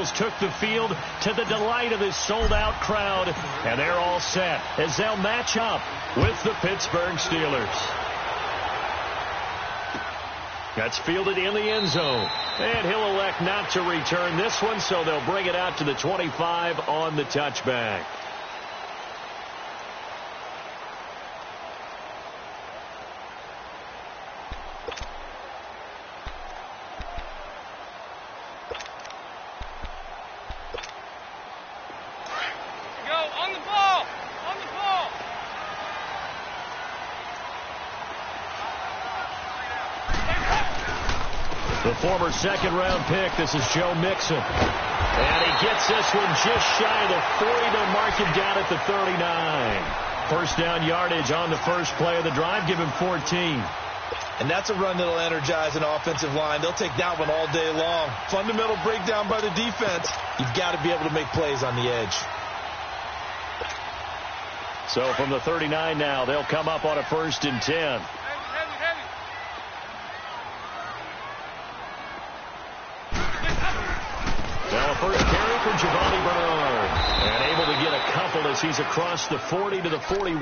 Bengals took the field to the delight of this sold-out crowd, and they're all set as they'll match up with the Pittsburgh Steelers. That's fielded in the end zone, and he'll elect not to return this one, so they'll bring it out to the 25 on the touchback. The former second-round pick, this is Joe Mixon. And he gets this one just shy of the 40. They'll mark him down at the 39. First down yardage on the first play of the drive. Give him 14. And that's a run that'll energize an offensive line. They'll take that one all day long. Fundamental breakdown by the defense. You've got to be able to make plays on the edge. So from the 39 now, they'll come up on a 1st and 10. First carry for Giovanni Bernard. And able to get a couple as he's across the 40 to the 41.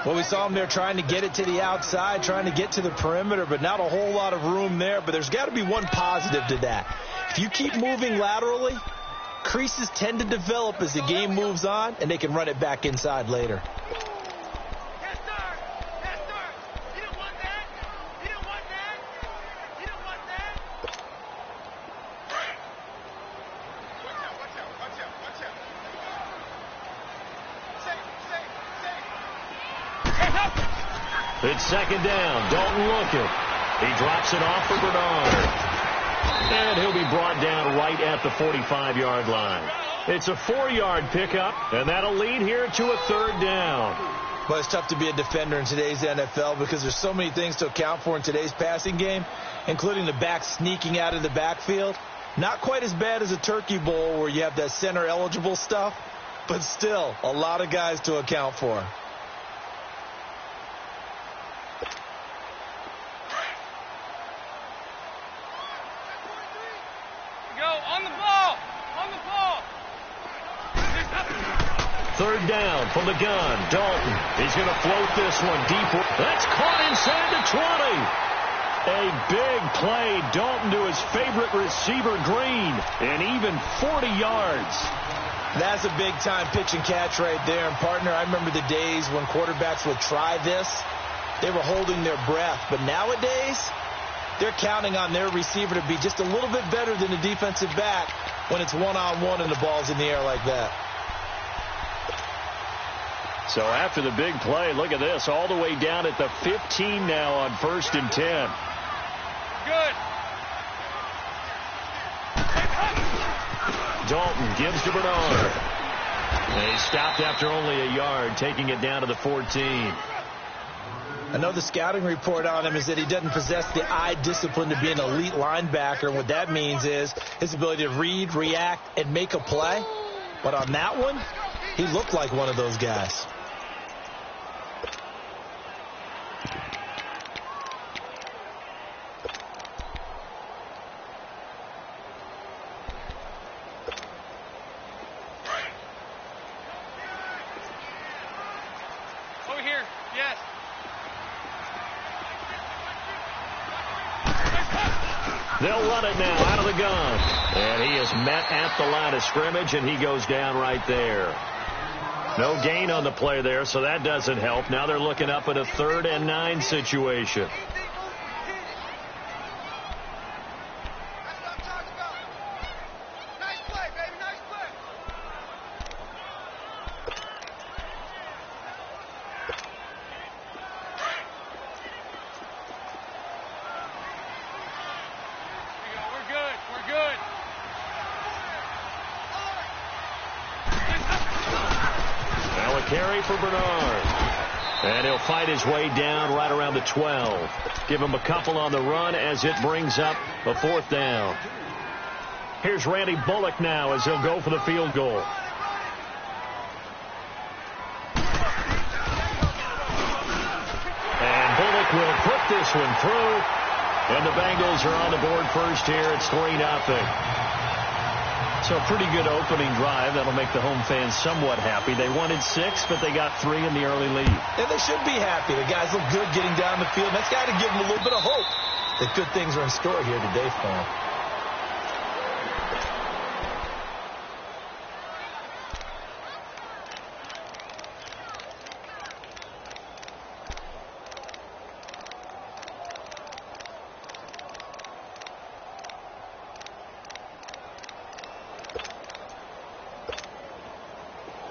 Well, we saw him there trying to get it to the outside, trying to get to the perimeter, but not a whole lot of room there. But there's got to be one positive to that. If you keep moving laterally, creases tend to develop as the game moves on, and they can run it back inside later. It's second down. Dalton looking. He drops it off for Bernard. And he'll be brought down right at the 45-yard line. It's a 4-yard pickup, and that'll lead here to a 3rd down. Well, it's tough to be a defender in today's NFL because there's so many things to account for in today's passing game, including the back sneaking out of the backfield. Not quite as bad as a turkey bowl where you have that center-eligible stuff, but still a lot of guys to account for. Third down from the gun. Dalton. He's going to float this one deep. That's caught inside the 20. A big play. Dalton to his favorite receiver, Green. And even 40 yards. That's a big-time pitch and catch right there. And, partner, I remember the days when quarterbacks would try this. They were holding their breath. But nowadays, they're counting on their receiver to be just a little bit better than the defensive back when it's one-on-one and the ball's in the air like that. So after the big play, look at this, all the way down at the 15 now on 1st and 10. Good. Dalton gives to Bernard. And he stopped after only a yard, taking it down to the 14. I know the scouting report on him is that he doesn't possess the eye discipline to be an elite linebacker. And what that means is his ability to read, react, and make a play. But on that one, he looked like one of those guys. Over here, yes. They'll run it now out of the gun. And he is met at the line of scrimmage, and he goes down right there. No gain on the play there, so that doesn't help. Now they're looking up at a 3rd and 9 situation. Carry for Bernard. And he'll fight his way down right around the 12. Give him a couple on the run as it brings up a 4th down. Here's Randy Bullock now as he'll go for the field goal. And Bullock will put this one through. And the Bengals are on the board first here. It's 3-0. So a pretty good opening drive. That'll make the home fans somewhat happy. They wanted 6, but they got 3 in the early lead. And they should be happy. The guys look good getting down the field. That's got to give them a little bit of hope that good things are in store here today for them.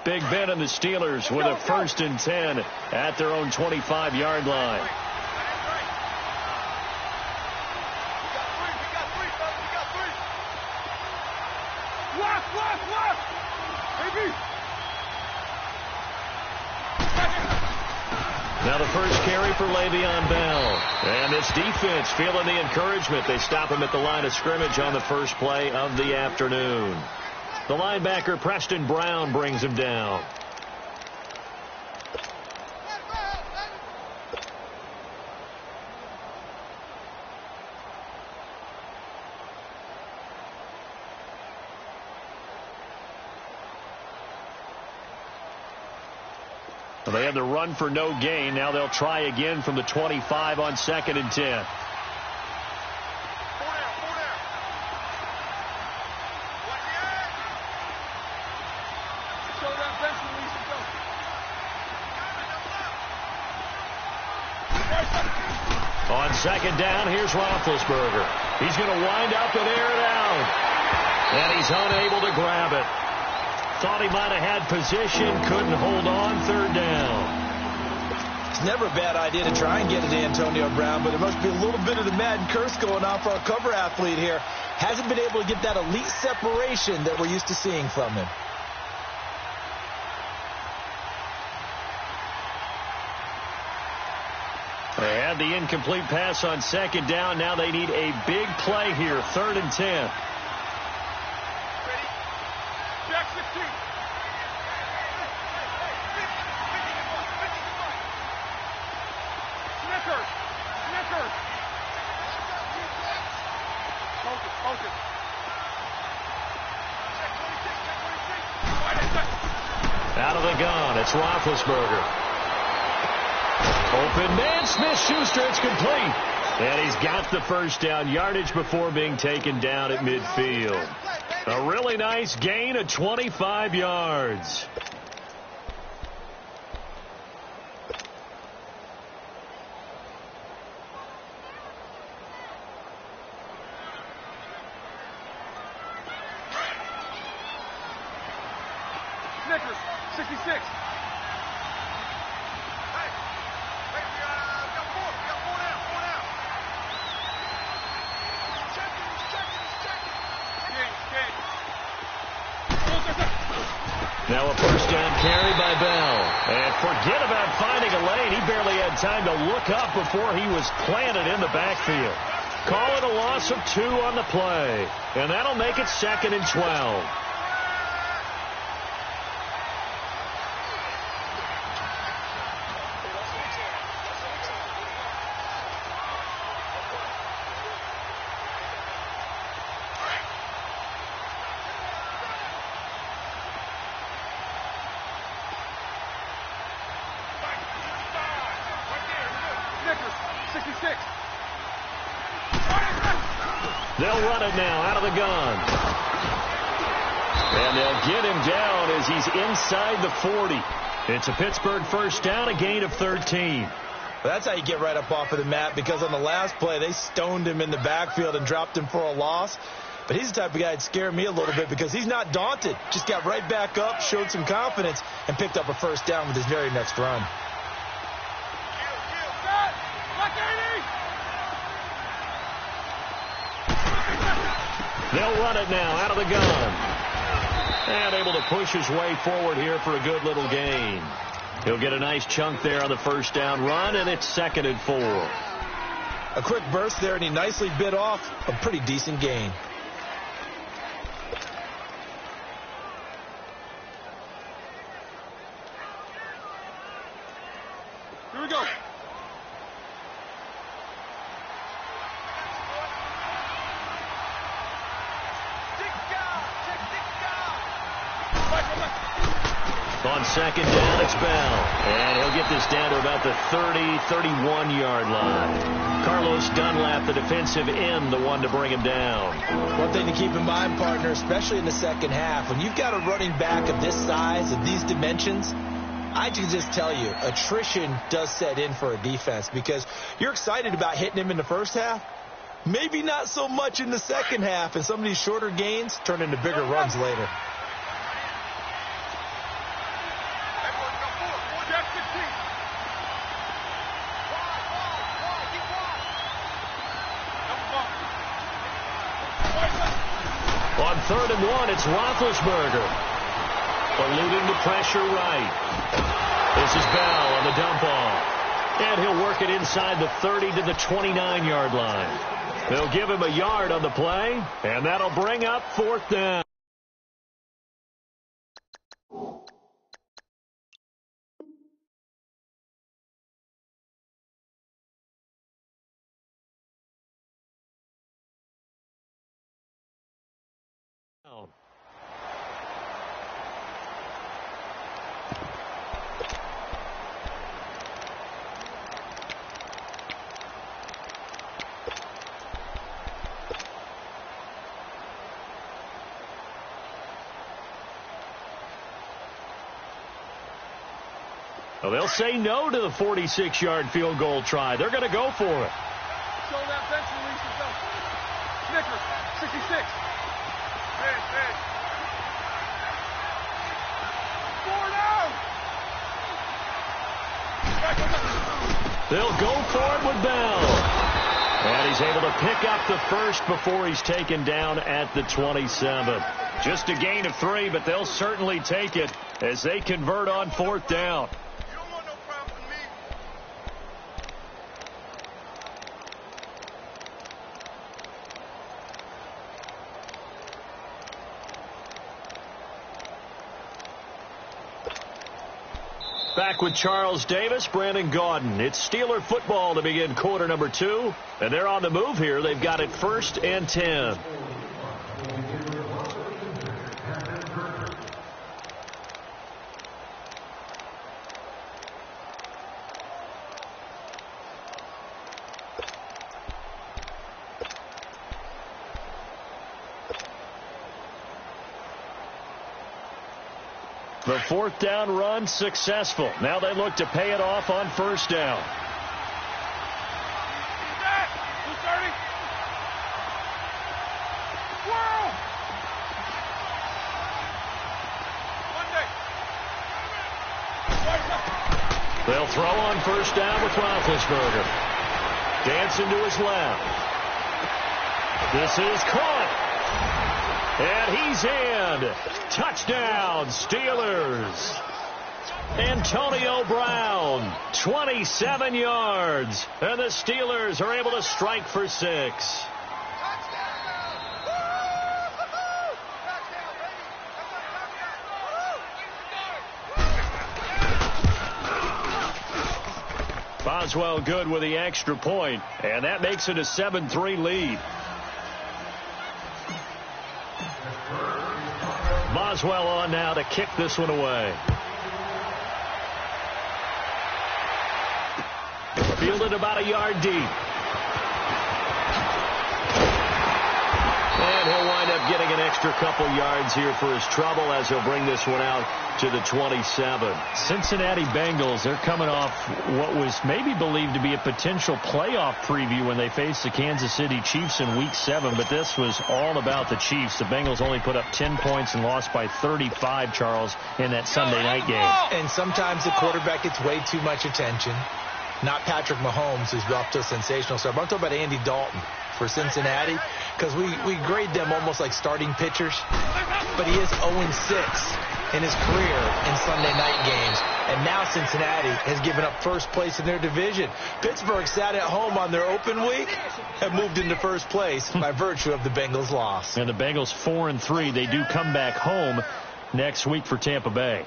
Big Ben and the Steelers with a 1st and 10 at their own 25-yard line. Now the first carry for Le'Veon Bell. And this defense feeling the encouragement. They stop him at the line of scrimmage on the first play of the afternoon. The linebacker, Preston Brown, brings him down. Well, they had the run for no gain. Now they'll try again from the 25 on 2nd and 10. On 2nd down, here's Roethlisberger. He's going to wind up and air it out. And he's unable to grab it. Thought he might have had position, couldn't hold on. 3rd down. It's never a bad idea to try and get it to Antonio Brown, but there must be a little bit of the Madden curse going on for our cover athlete here. Hasn't been able to get that elite separation that we're used to seeing from him. They had the incomplete pass on 2nd down. Now they need a big play here. 3rd and 10. Out of the gun, it's Roethlisberger. Open man, Smith-Schuster, it's complete. And he's got the first down, yardage before being taken down at midfield. A really nice gain of 25 yards. Snickers, 66. Now a first down carry by Bell. And forget about finding a lane. He barely had time to look up before he was planted in the backfield. Call it a loss of 2 on the play. And that'll make it 2nd and 12. They'll run it now out of the gun. And they'll get him down as he's inside the 40. It's a Pittsburgh first down, a gain of 13. Well, that's how you get right up off of the mat, because on the last play, they stoned him in the backfield and dropped him for a loss. But he's the type of guy that scared me a little bit because he's not daunted. Just got right back up, showed some confidence, and picked up a first down with his very next run. They'll run it now out of the gun. And able to push his way forward here for a good little gain. He'll get a nice chunk there on the first down run, and it's 2nd and 4. A quick burst there, and he nicely bit off a pretty decent gain. Here we go. On second down, it's Bell. And he'll get this down to about the 30, 31-yard line. Carlos Dunlap, the defensive end, the one to bring him down. One thing to keep in mind, partner, especially in the second half, when you've got a running back of this size, of these dimensions, I can just tell you, attrition does set in for a defense because you're excited about hitting him in the first half. Maybe not so much in the second half, and some of these shorter gains turn into bigger runs later. On 3rd and 1, it's Roethlisberger. Alluding to pressure right. This is Bell on the dump off. And he'll work it inside the 30 to the 29-yard line. They'll give him a yard on the play, and that'll bring up 4th down. Well, they'll say no to the 46-yard field goal try. They're going to go for it. Show that bench release yourself. Snickers, 66. Hey. 4 down. They'll go for it with Bell. And he's able to pick up the first before he's taken down at the 27. Just a gain of 3, but they'll certainly take it as they convert on 4th down. Back with Charles Davis, Brandon Gaudin. It's Steeler football to begin quarter number 2. And they're on the move here. They've got it 1st and 10. The 4th down run successful. Now they look to pay it off on 1st down. They'll throw on 1st down with Roethlisberger. Dancing to his left. This is caught. And he's in. Touchdown, Steelers. Antonio Brown, 27 yards. And the Steelers are able to strike for 6. Boswell good with the extra point, and that makes it a 7-3 lead. Boswell on now to kick this one away. Fielded about a yard deep. And he'll wind up getting an extra couple yards here for his trouble as he'll bring this one out to the 27. Cincinnati Bengals, they're coming off what was maybe believed to be a potential playoff preview when they faced the Kansas City Chiefs in Week 7, but this was all about the Chiefs. The Bengals only put up 10 points and lost by 35, Charles, in that Sunday night game. And sometimes the quarterback gets way too much attention. Not Patrick Mahomes, who's off to a sensational start, but I'm talking about Andy Dalton for Cincinnati, because we grade them almost like starting pitchers, but he is 0-6 in his career in Sunday night games, and now Cincinnati has given up first place in their division. Pittsburgh sat at home on their open week and moved into first place by virtue of the Bengals' loss. And the Bengals 4-3. They do come back home next week for Tampa Bay.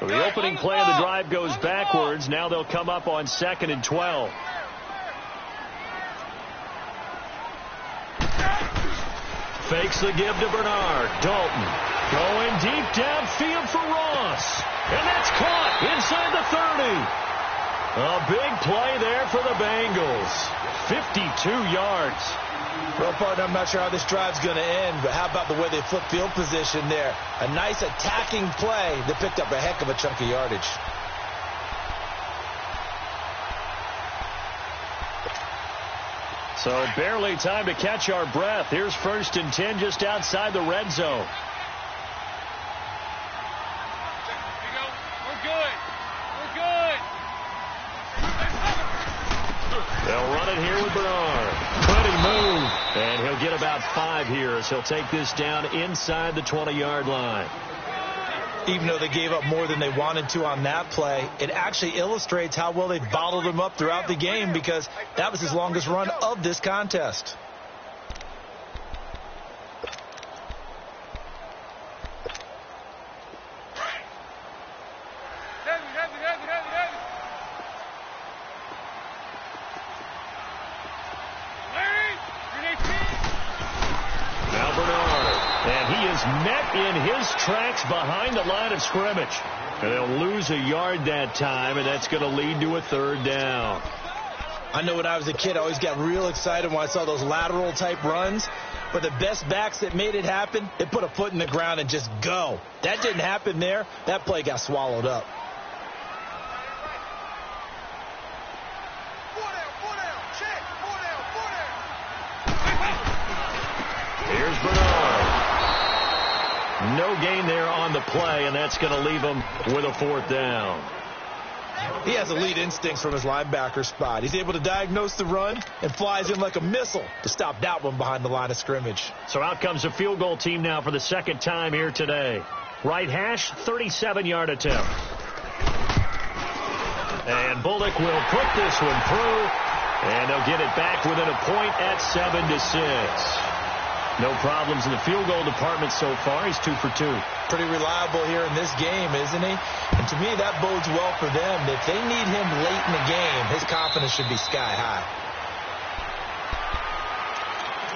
So the opening play of the drive goes backwards. Now they'll come up on 2nd and 12. Fakes the give to Bernard. Dalton going deep downfield for Ross. And that's caught inside the 30. A big play there for the Bengals. 52 yards. Well, partner, I'm not sure how this drive's going to end, but how about the way they flip field position there? A nice attacking play that picked up a heck of a chunk of yardage. So barely time to catch our breath. Here's 1st and 10 just outside the red zone. We're good. We're good. They'll run it here with Bernard. Good move. And he'll get about 5 here as he'll take this down inside the 20-yard line. Even though they gave up more than they wanted to on that play, it actually illustrates how well they bottled them up throughout the game, because that was his longest run of this contest. Met in his tracks behind the line of scrimmage. And they'll lose a yard that time, and that's going to lead to a 3rd down. I know when I was a kid, I always got real excited when I saw those lateral-type runs. But the best backs that made it happen, they put a foot in the ground and just go. That didn't happen there. That play got swallowed up. Here's Bernard. No gain there on the play, and that's going to leave him with a 4th down. He has elite instincts from his linebacker spot. He's able to diagnose the run and flies in like a missile to stop that one behind the line of scrimmage. So out comes a field goal team now for the 2nd time here today. Right hash, 37-yard attempt. And Bullock will put this one through, and they'll get it back within a point at 7-6. No problems in the field goal department so far. He's 2 for 2. Pretty reliable here in this game, isn't he? And to me, that bodes well for them. If they need him late in the game, his confidence should be sky high.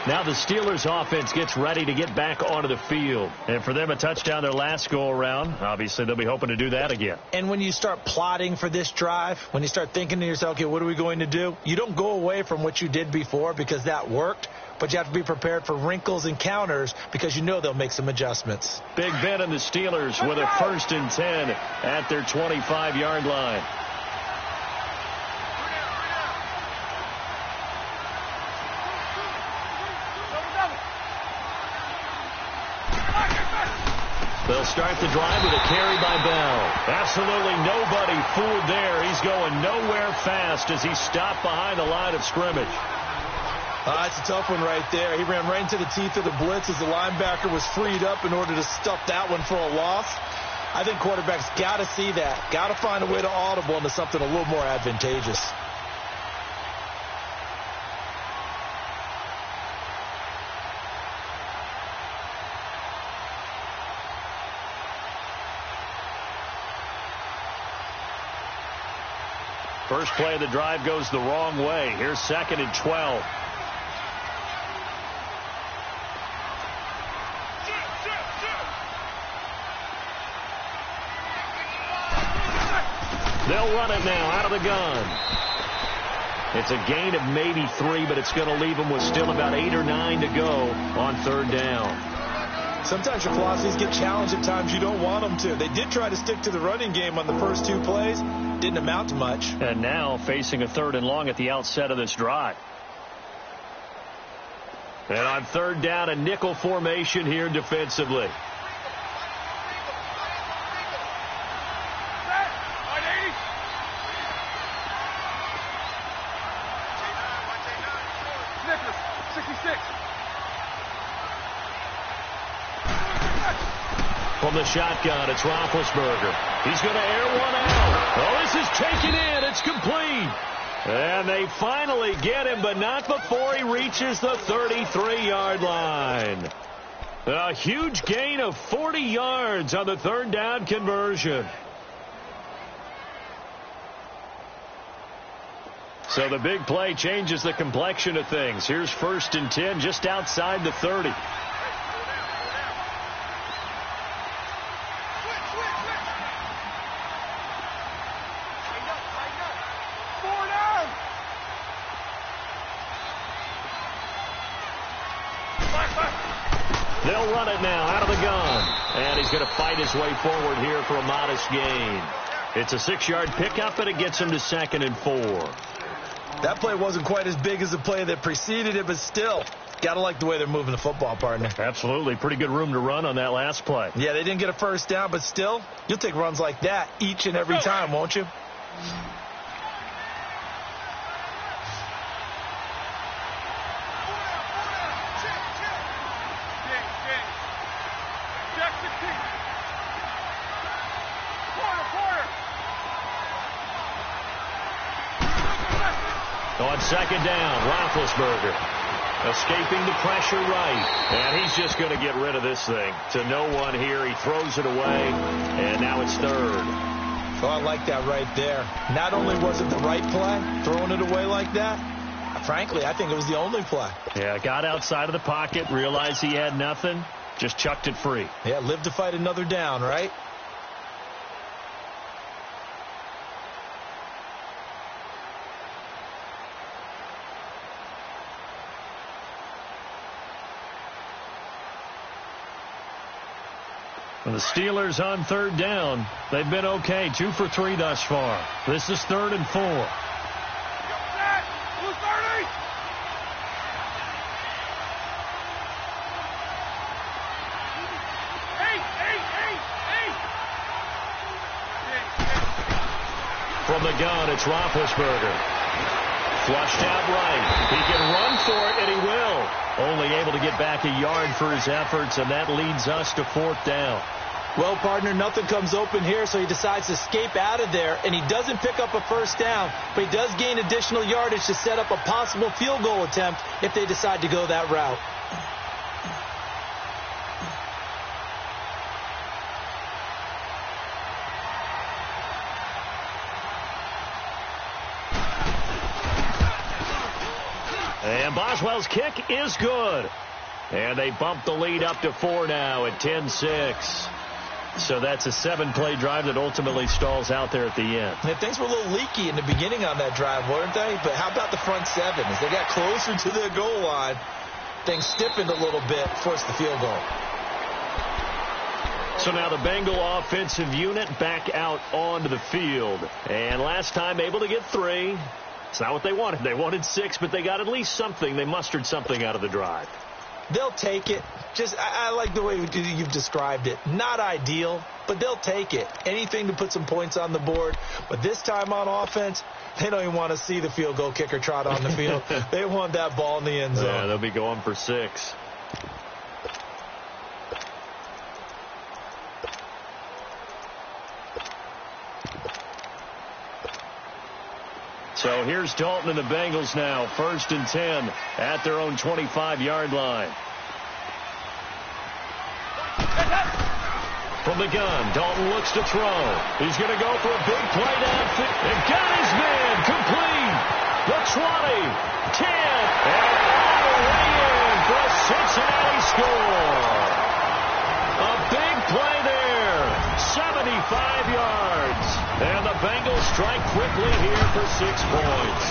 Now the Steelers offense gets ready to get back onto the field. And for them, a touchdown their last go-around. Obviously, they'll be hoping to do that again. And when you start plotting for this drive, when you start thinking to yourself, okay, what are we going to do? You don't go away from what you did before because that worked. But you have to be prepared for wrinkles and counters because you know they'll make some adjustments. Big Ben and the Steelers with a 1st and 10 at their 25-yard line. They'll start the drive with a carry by Bell. Absolutely nobody fooled there. He's going nowhere fast as he stopped behind the line of scrimmage. It's a tough one right there. He ran right into the teeth of the blitz as the linebacker was freed up in order to stuff that one for a loss. I think quarterbacks got to see that. Got to find a way to audible into something a little more advantageous. First play of the drive goes the wrong way. Here's 2nd and 12. They'll run it now out of the gun. It's a gain of maybe 3, but it's going to leave them with still about 8 or 9 to go on 3rd down. Sometimes your philosophies get challenged at times you don't want them to. They did try to stick to the running game on the first 2 plays. Didn't amount to much. And now facing a 3rd and long at the outset of this drive. And on 3rd down, a nickel formation here defensively. From the shotgun, it's Roethlisberger. He's going to air one out. Oh, this is taken in. It's complete. And they finally get him, but not before he reaches the 33-yard line. A huge gain of 40 yards on the 3rd down conversion. So the big play changes the complexion of things. Here's 1st and 10 just outside the 30. They'll run it now out of the gun. And he's going to fight his way forward here for a modest gain. It's a 6-yard pickup, and it gets him to 2nd and 4. That play wasn't quite as big as the play that preceded it, but still, got to like the way they're moving the football, partner. Absolutely. Pretty good room to run on that last play. Yeah, they didn't get a first down, but still, you'll take runs like that each and every time, won't you? On 2nd down, Roethlisberger escaping the pressure right. And he's just going to get rid of this thing. To no one here. He throws it away, and now it's 3rd. Oh, I like that right there. Not only was it the right play, throwing it away like that, frankly, I think it was the only play. Yeah, got outside of the pocket, realized he had nothing, just chucked it free. Yeah, live to fight another down, right? And the Steelers on 3rd down. They've been okay, 2 for 3 thus far. This is 3rd and 4. From the gun, it's Roethlisberger. Flushed out right. He can run for it, and he will. Only able to get back a yard for his efforts, and that leads us to 4th down. Well, partner, nothing comes open here, so he decides to escape out of there, and he doesn't pick up a first down, but he does gain additional yardage to set up a possible field goal attempt if they decide to go that route. And Boswell's kick is good. And they bump the lead up to 4 now at 10-6. So that's a 7-play drive that ultimately stalls out there at the end. Yeah, things were a little leaky in the beginning on that drive, weren't they? But how about the front 7? As they got closer to the goal line, things stiffened a little bit, forced the field goal. So now the Bengal offensive unit back out onto the field. And last time able to get 3. It's not what they wanted. They wanted 6, but they got at least something. They mustered something out of the drive. They'll take it. I like the way you've described it. Not ideal, but they'll take it. Anything to put some points on the board. But this time on offense, they don't even want to see the field goal kicker trot on the field. They want that ball in the end zone. Yeah, they'll be going for 6. So here's Dalton and the Bengals now. 1st and 10 at their own 25-yard line. From the gun, Dalton looks to throw. He's going to go for a big play downfield. And got his man complete. The 20, 10, and all the way in for a Cincinnati score. A big play there. 75 yards. And the Bengals strike quickly here for 6 points.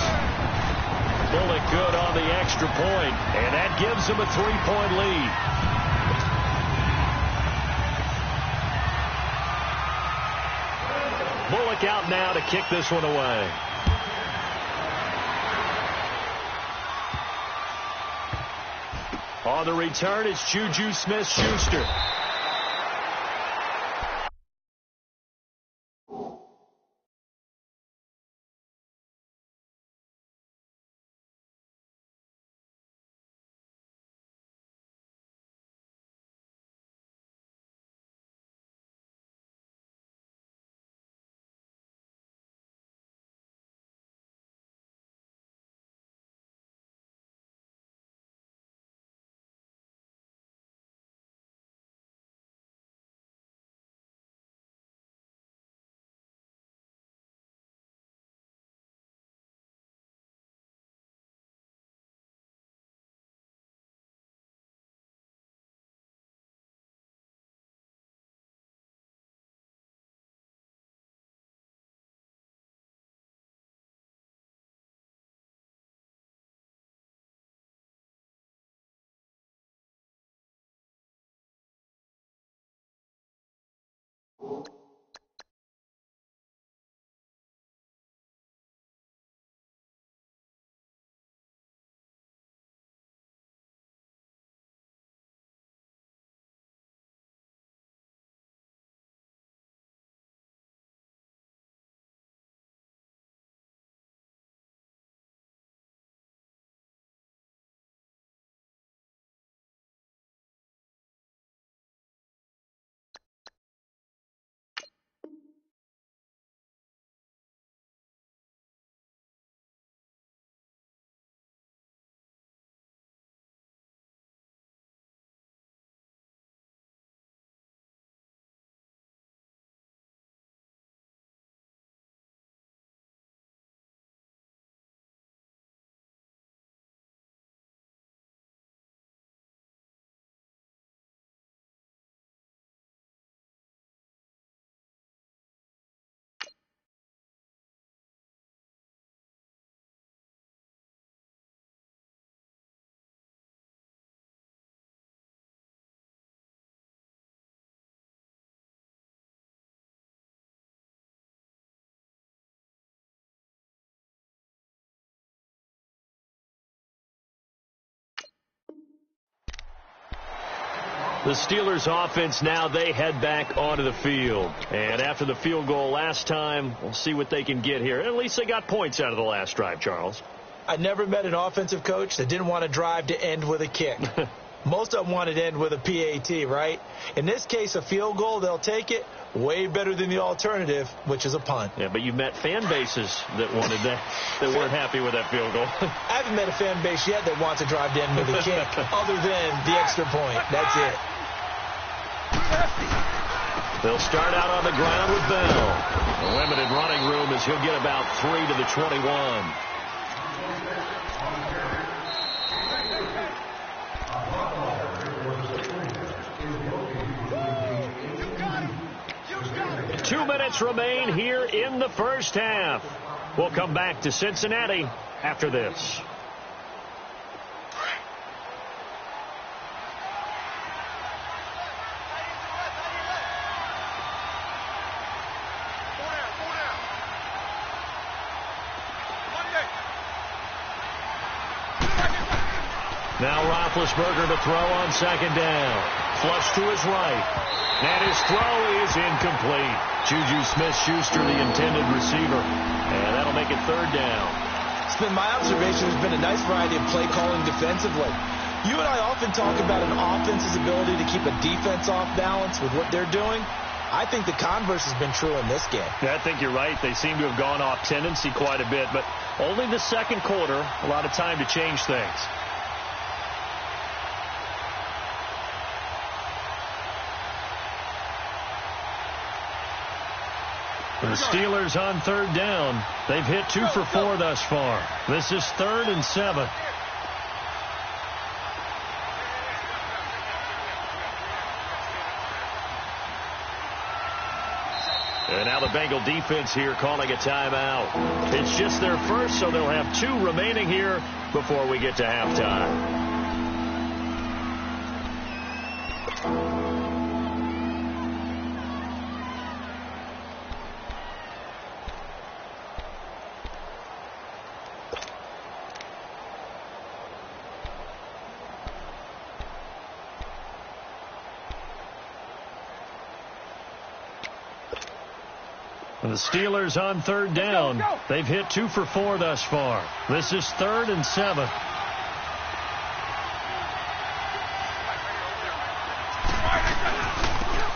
Bullock good on the extra point, and that gives them a 3-point lead. Bullock out now to kick this one away. On the return, it's Juju Smith-Schuster. The Steelers offense now, they head back onto the field. And after the field goal last time, we'll see what they can get here. At least they got points out of the last drive, Charles. I never met an offensive coach that didn't want to drive to end with a kick. Most of them wanted to end with a PAT, right? In this case, a field goal, they'll take it. Way better than the alternative, which is a punt. Yeah, but you've met fan bases that wanted that weren't happy with that field goal. I haven't met a fan base yet that wants to drive to end with a kick, other than the extra point. That's it. They'll start out on the ground with Bell. The limited running room as he'll get about 3 to the 21. 2 minutes remain here in the first half. We'll come back to Cincinnati after this. Now Roethlisberger to throw on second down. Flush to his right. And his throw is incomplete. Juju Smith-Schuster, the intended receiver. And that'll make it third down. It's been my observation. There's been a nice variety of play calling defensively. You and I often talk about an offense's ability to keep a defense off balance with what they're doing. I think the converse has been true in this game. Yeah, I think you're right. They seem to have gone off tendency quite a bit, but only the second quarter, a lot of time to change things. The Steelers on third down. They've hit 2 for 4 thus far. This is 3rd and 7. And now the Bengal defense here calling a timeout. It's just their first, so they'll have 2 remaining here before we get to halftime. The Steelers on third down. They've hit 2 for 4 thus far. This is 3rd and 7.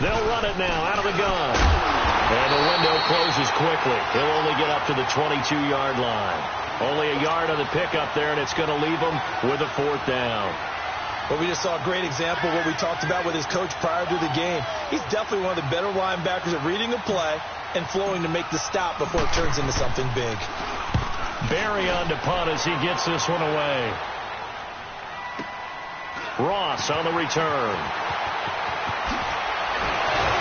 They'll run it now out of the gun. And the window closes quickly. He'll only get up to the 22-yard line. Only a yard on the pickup there, and it's going to leave him with a 4th down. But we just saw a great example of what we talked about with his coach prior to the game. He's definitely one of the better linebackers at reading a play and flowing to make the stop before it turns into something big. Barry on to punt as he gets this one away. Ross on the return.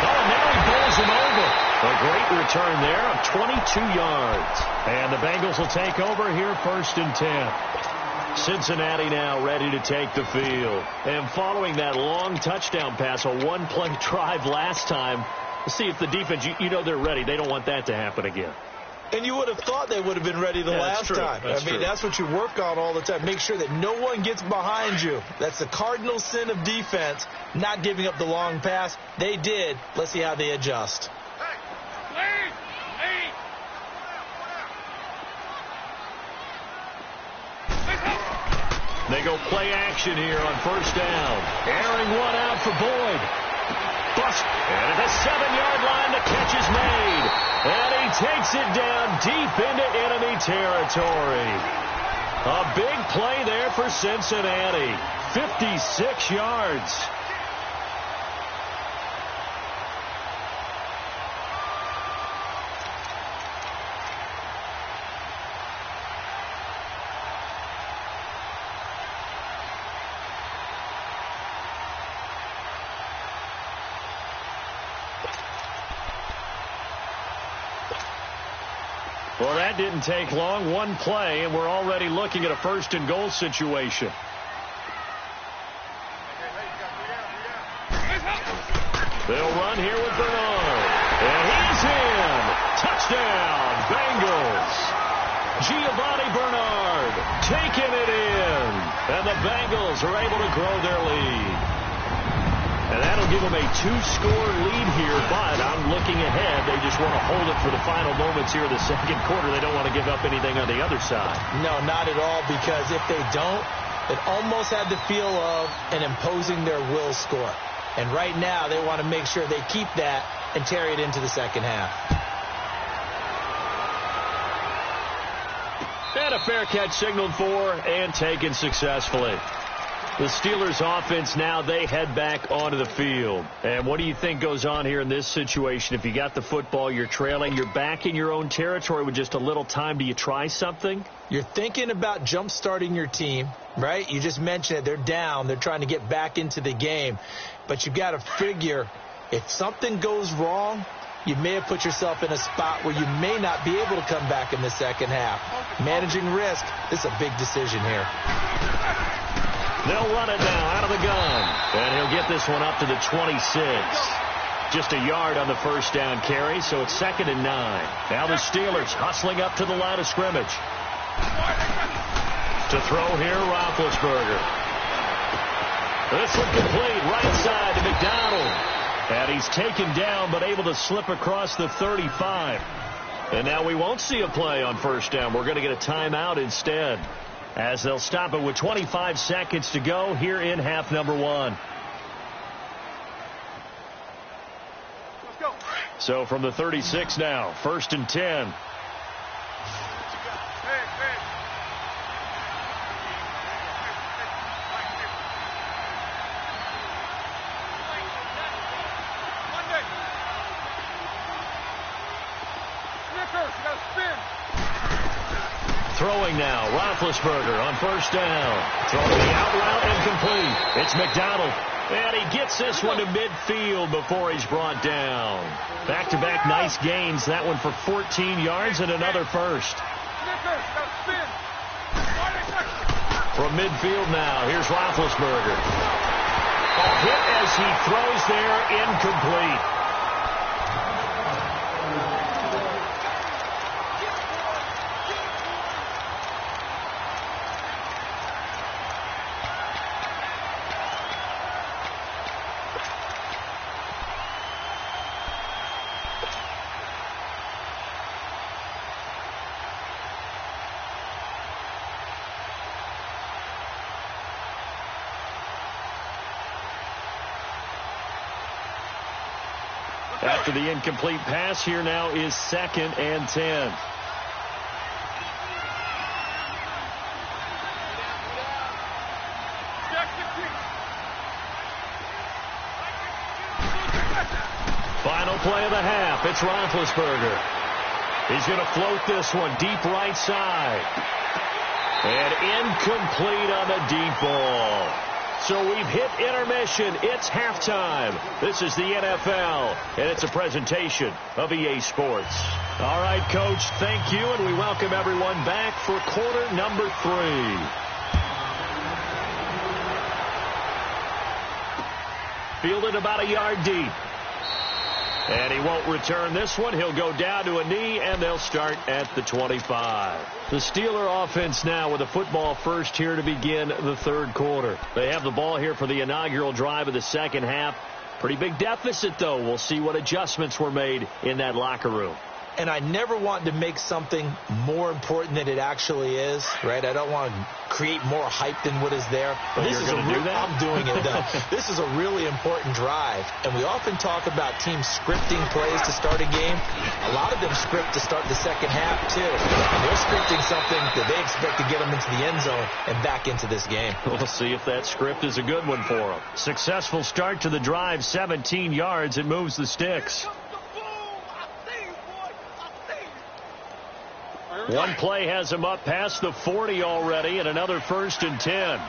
Oh, now he bowls him over. A great return there of 22 yards. And the Bengals will take over here 1st and 10. Cincinnati now ready to take the field. And following that long touchdown pass, a one-play drive last time, we'll see if the defense, you know they're ready. They don't want that to happen again. And you would have thought they would have been ready the last time. That's what you work on all the time. Make sure that no one gets behind you. That's the cardinal sin of defense, not giving up the long pass. They did. Let's see how they adjust. They go play action here on 1st down. Airing one out for Boyd. Bust. And at the 7-yard line, the catch is made. And he takes it down deep into enemy territory. A big play there for Cincinnati. 56 yards. Well, that didn't take long. One play, and we're already looking at a 1st and goal situation. They'll run here with Bernard. And he's in. Touchdown, Bengals. Giovanni Bernard taking it in. And the Bengals are able to grow their lead. And that'll give them a 2-score lead here, but I'm looking ahead. They just want to hold it for the final moments here in the second quarter. They don't want to give up anything on the other side. No, not at all, because if they don't, it almost had the feel of an imposing their will score. And right now, they want to make sure they keep that and carry it into the second half. And a fair catch signaled for and taken successfully. The Steelers offense now, they head back onto the field. And what do you think goes on here in this situation? If you got the football, you're trailing, you're back in your own territory with just a little time. Do you try something? You're thinking about jump-starting your team, right? You just mentioned it. They're down. They're trying to get back into the game. But you've got to figure if something goes wrong, you may have put yourself in a spot where you may not be able to come back in the second half. Managing risk, this is a big decision here. They'll run it now out of the gun. And he'll get this one up to the 26. Just a yard on the first down carry, so it's 2nd and 9. Now the Steelers hustling up to the line of scrimmage. To throw here, Roethlisberger. This one complete, right side to McDonald. And he's taken down, but able to slip across the 35. And now we won't see a play on first down. We're going to get a timeout instead, as they'll stop it with 25 seconds to go here in half number 1. Let's go. So from the 36 now, 1st and 10. Hey. Monday. Snickers, you gotta spin. Throwing now, Roethlisberger on first down. Throwing the out route incomplete. It's McDonald. And he gets this one to midfield before he's brought down. Back-to-back nice gains. That one for 14 yards and another first. Snickers, you gotta spin. From midfield now, here's Roethlisberger. A hit as he throws there, incomplete. After the incomplete pass, here now is 2nd and 10. Final play of the half. It's Roethlisberger. He's going to float this one deep right side. And incomplete on the deep ball. So we've hit intermission. It's halftime. This is the NFL, and it's a presentation of EA Sports. All right, Coach, thank you, and we welcome everyone back for quarter number 3. Fielded about a yard deep. And he won't return this one. He'll go down to a knee, and they'll start at the 25. The Steeler offense now with a football first here to begin the third quarter. They have the ball here for the inaugural drive of the second half. Pretty big deficit, though. We'll see what adjustments were made in that locker room. And I never want to make something more important than it actually is, right? I don't want to create more hype than what is there. But you're going to do that? I'm doing it, though. This is a really important drive. And we often talk about teams scripting plays to start a game. A lot of them script to start the second half, too. And they're scripting something that they expect to get them into the end zone and back into this game. We'll see if that script is a good one for them. Successful start to the drive, 17 yards. It moves the sticks. One play has him up past the 40 already, and another 1st and 10.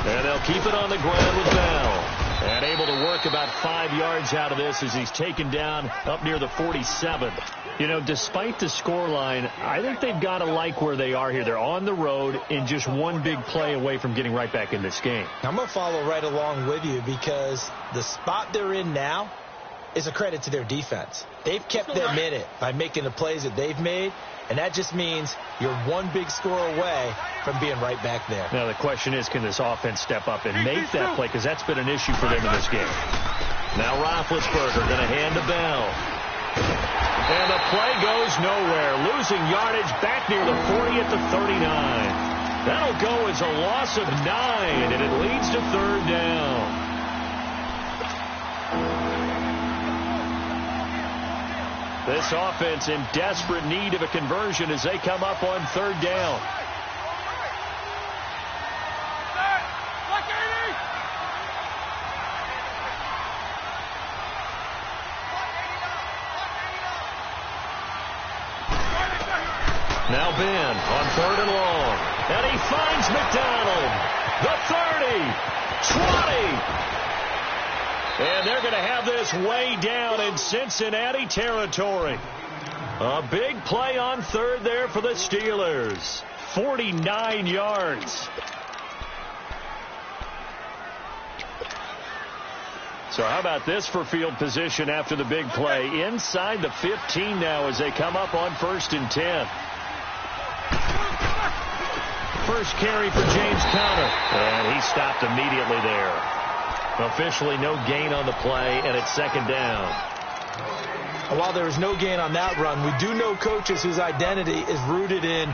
And they'll keep it on the ground with Bell. And able to work about 5 yards out of this as he's taken down up near the 47. You know, despite the scoreline, I think they've got to like where they are here. They're on the road and just one big play away from getting right back in this game. I'm going to follow right along with you because the spot they're in now, is a credit to their defense. They've kept them in it by making the plays that they've made, and that just means you're one big score away from being right back there. Now the question is, can this offense step up and make that play? Because that's been an issue for them in this game. Now Roethlisberger going to hand to Bell. And the play goes nowhere. Losing yardage back near the 40 at the 39. That'll go as a loss of 9, and it leads to third down. This offense in desperate need of a conversion as they come up on third down. Now Ben on third and long. And he finds McDonald. The 30, 20. And they're going to have this way down in Cincinnati territory. A big play on third there for the Steelers. 49 yards. So how about this for field position after the big play? Inside the 15 now as they come up on 1st and 10. First carry for James Conner. And he stopped immediately there. Officially no gain on the play, and it's second down. While there is no gain on that run, we do know coaches whose identity is rooted in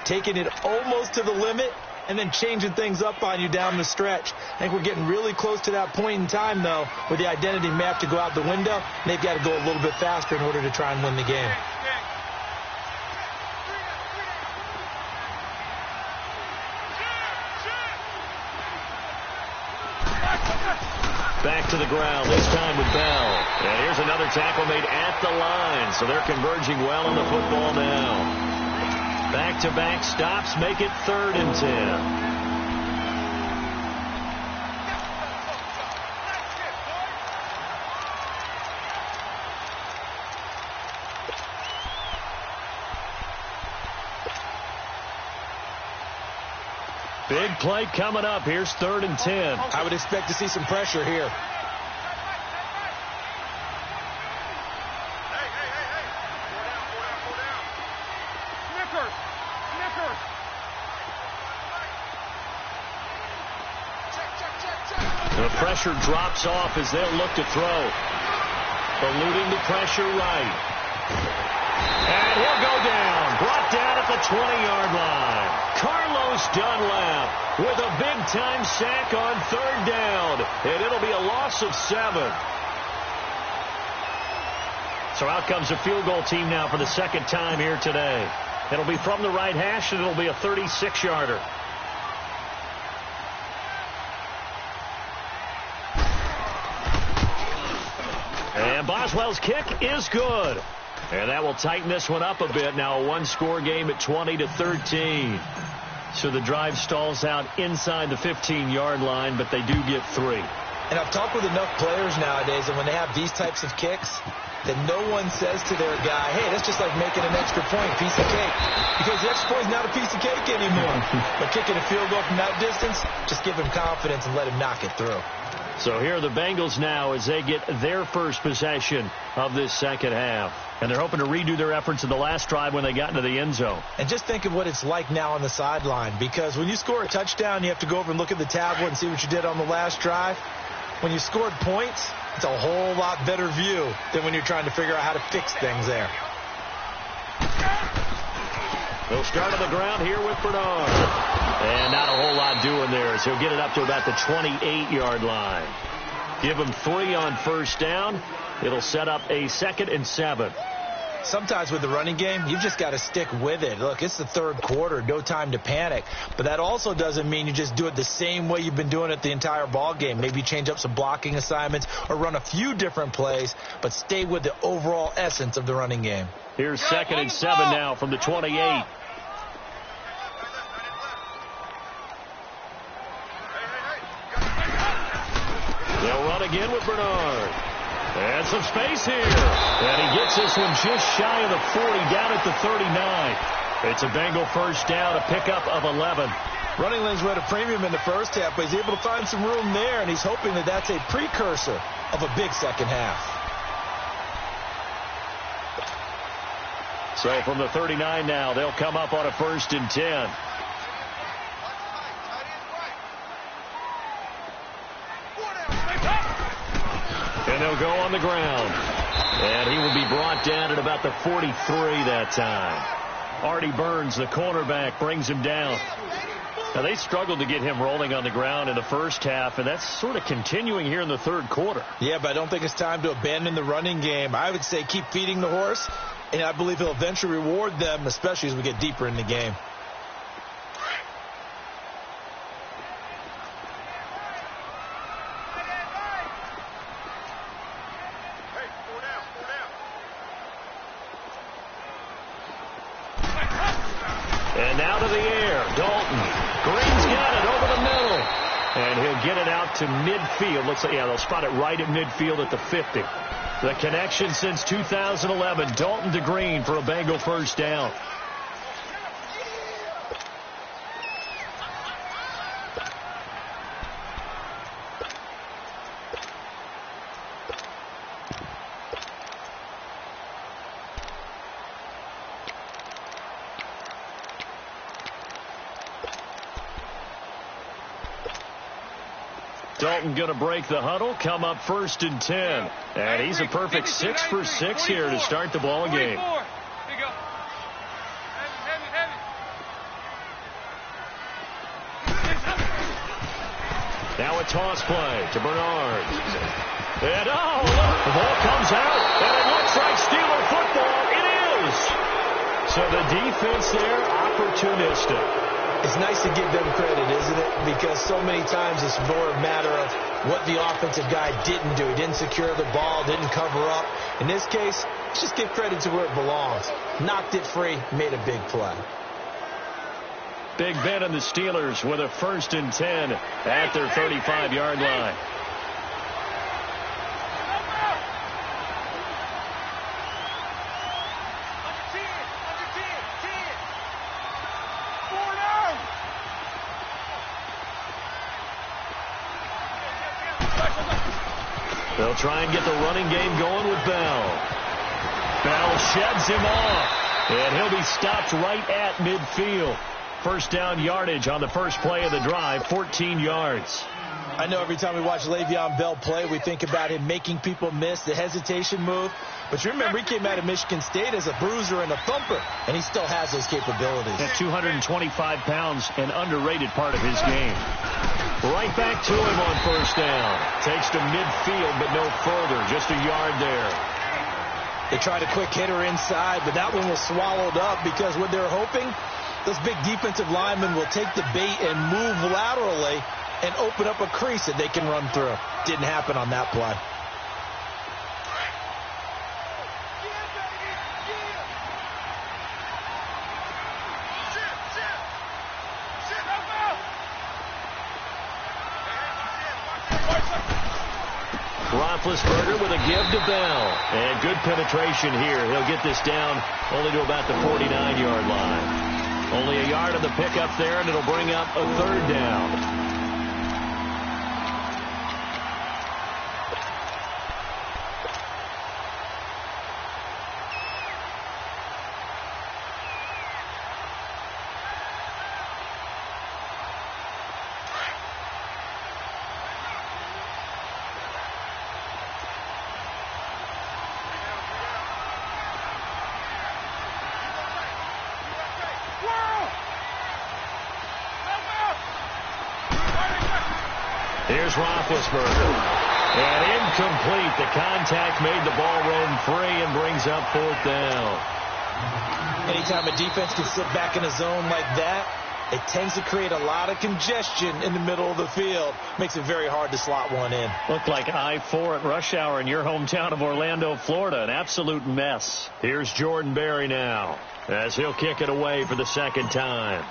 taking it almost to the limit and then changing things up on you down the stretch. I think we're getting really close to that point in time, though, where the identity may have to go out the window, and they've got to go a little bit faster in order to try and win the game. Back to the ground, this time with Bell. And here's another tackle made at the line, so they're converging well on the football now. Back-to-back stops make it 3rd and 10. Big play coming up. Here's 3rd and 10. I would expect to see some pressure here. The pressure drops off as they'll look to throw. Eluding the pressure right. And he'll go down. Brought down at the 20-yard line. Carlos Dunlap with a big-time sack on 3rd down. And it'll be a loss of 7. So out comes a field goal team now for the second time here today. It'll be from the right hash, and it'll be a 36-yarder. And Boswell's kick is good. And that will tighten this one up a bit. Now a one-score game at 20-13. So the drive stalls out inside the 15-yard line, but they do get 3. And I've talked with enough players nowadays, and when they have these types of kicks, that no one says to their guy, hey, that's just like making an extra point, piece of cake. Because the extra point is not a piece of cake anymore. But kicking a field goal from that distance, just give him confidence and let him knock it through. So here are the Bengals now as they get their first possession of this second half. And they're hoping to redo their efforts in the last drive when they got into the end zone. And just think of what it's like now on the sideline. Because when you score a touchdown, you have to go over and look at the tablet and see what you did on the last drive. When you scored points, it's a whole lot better view than when you're trying to figure out how to fix things there. They'll start on the ground here with Bernard. And not a whole lot doing there as he'll get it up to about the 28-yard line. Give him 3 on first down. It'll set up a 2nd and 7. Sometimes with the running game, you've just got to stick with it. Look, it's the third quarter, no time to panic. But that also doesn't mean you just do it the same way you've been doing it the entire ball game. Maybe change up some blocking assignments or run a few different plays, but stay with the overall essence of the running game. Here's 2nd and 7 now from the 28. They'll run again with Bernard. And some space here. And he gets this one just shy of the 40, down at the 39. It's a Bengal first down, a pickup of 11. Running lanes were at a premium in the first half, but he's able to find some room there, and he's hoping that that's a precursor of a big second half. So from the 39 now, they'll come up on a 1st and 10. And they'll go on the ground. And he will be brought down at about the 43 that time. Artie Burns, the cornerback, brings him down. Now, they struggled to get him rolling on the ground in the first half, and that's sort of continuing here in the third quarter. Yeah, but I don't think it's time to abandon the running game. I would say keep feeding the horse, and I believe he'll eventually reward them, especially as we get deeper in the game. And now to the air, Dalton. Green's got it over the middle. And he'll get it out to midfield. Looks like, yeah, they'll spot it right at midfield at the 50. The connection since 2011, Dalton to Green for a Bengal first down. Dalton going to break the huddle, come up 1st and 10. And he's a perfect 6 for 6 here to start the ball game. Now a toss play to Bernard. And oh, look, the ball comes out, and it looks like Steeler football. It is. So the defense there, opportunistic. It's nice to give them credit, isn't it? Because so many times it's more a matter of what the offensive guy didn't do. He didn't secure the ball, didn't cover up. In this case, let's just give credit to where it belongs. Knocked it free, made a big play. Big Ben and the Steelers with a 1st and 10 at their 35-yard line. They'll try and get the running game going with Bell. Bell sheds him off, and he'll be stopped right at midfield. First down yardage on the first play of the drive, 14 yards. I know every time we watch Le'Veon Bell play, we think about him making people miss, the hesitation move. But you remember, he came out of Michigan State as a bruiser and a thumper, and he still has those capabilities. At 225 pounds, an underrated part of his game. Right back to him on first down. Takes to midfield, but no further. Just a yard there. They tried a quick hitter inside, but that one was swallowed up because what they're hoping, those big defensive linemen will take the bait and move laterally and open up a crease that they can run through. Didn't happen on that play. Roethlisberger with a give to Bell. And good penetration here. He'll get this down only to about the 49-yard line. Only a yard of the pickup there, and it'll bring up a 3rd down. Here's Roethlisberger. And incomplete. The contact made the ball roam free and brings up 4th down. Anytime a defense can sit back in a zone like that, it tends to create a lot of congestion in the middle of the field. Makes it very hard to slot one in. Looked like I-4 at rush hour in your hometown of Orlando, Florida. An absolute mess. Here's Jordan Berry now as he'll kick it away for the 2nd time.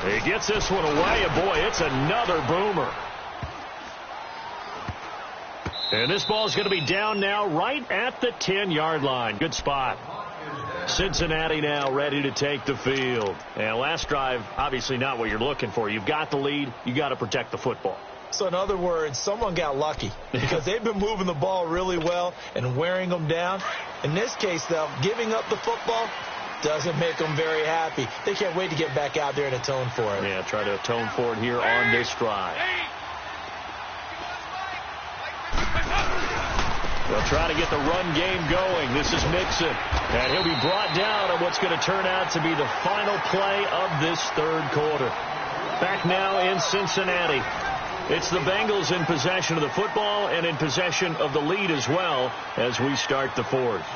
He gets this one away, and boy, it's another boomer. And this ball's going to be down now right at the 10-yard line. Good spot. Cincinnati now ready to take the field. And last drive, obviously not what you're looking for. You've got the lead. You got to protect the football. So in other words, someone got lucky because they've been moving the ball really well and wearing them down. In this case, though, giving up the football doesn't make them very happy. They can't wait to get back out there and atone for it. Yeah, try to atone for it here on this drive. They'll try to get the run game going. This is Mixon. And he'll be brought down on what's going to turn out to be the final play of this third quarter. Back now in Cincinnati. It's the Bengals in possession of the football and in possession of the lead as well as we start the fourth.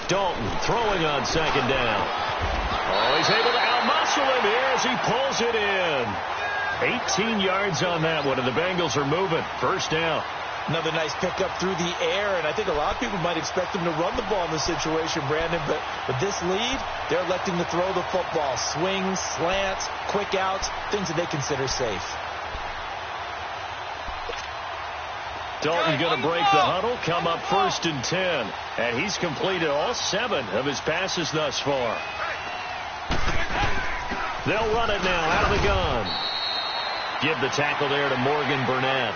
Dalton throwing on second down. Oh, he's able to outmuscle him here as he pulls it in. 18 yards on that one, and the Bengals are moving. First down. Another nice pickup through the air, and I think a lot of people might expect them to run the ball in this situation, Brandon, but with this lead, they're electing to throw the football. Swings, slants, quick outs, things that they consider safe. Dalton going to break the huddle, come up 1st and 10. And he's completed all 7 of his passes thus far. They'll run it now out of the gun. Give the tackle there to Morgan Burnett.